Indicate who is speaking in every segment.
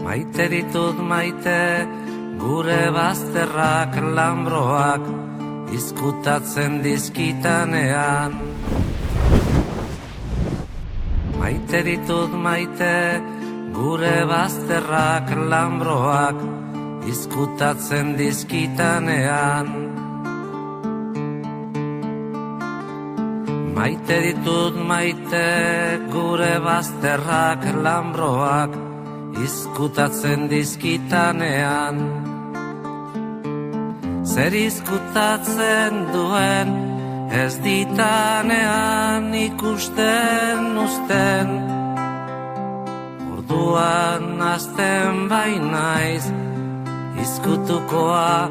Speaker 1: Maite ditut maite, gure bazterrak lambroak izkutatzen dizkitanean. Maite ditut maite, gure bazterrak lambroak izkutatzen dizkitanean. Maite ditut maite, gure bazterrak lambroak izkutatzen dizkitanean. Zer izkutatzen duen ez ditanean ikusten uzten. Orduan azten bainaiz izkutukoa,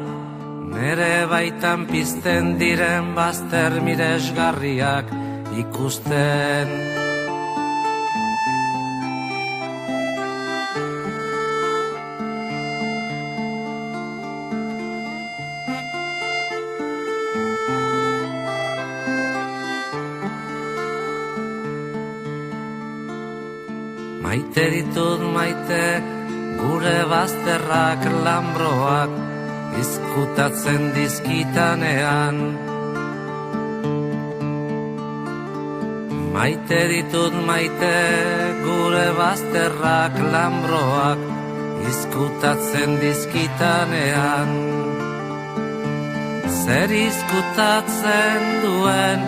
Speaker 1: nere baitan pizten diren bazter miresgarriak ikusten. Maite ditut maite, gure bazterrak lambroak izkutatzen dizkitanean. Maite ditut maite, gure bazterrak lambroak izkutatzen dizkitanean. Zer izkutatzen duen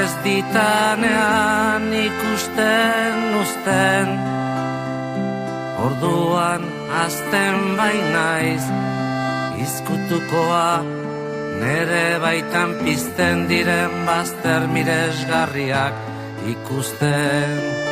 Speaker 1: ez ditanean ikusten uzten. Orduan azten bainaiz izkutukoa, nere baitan pizten diren bazter miresgarriak ikusten.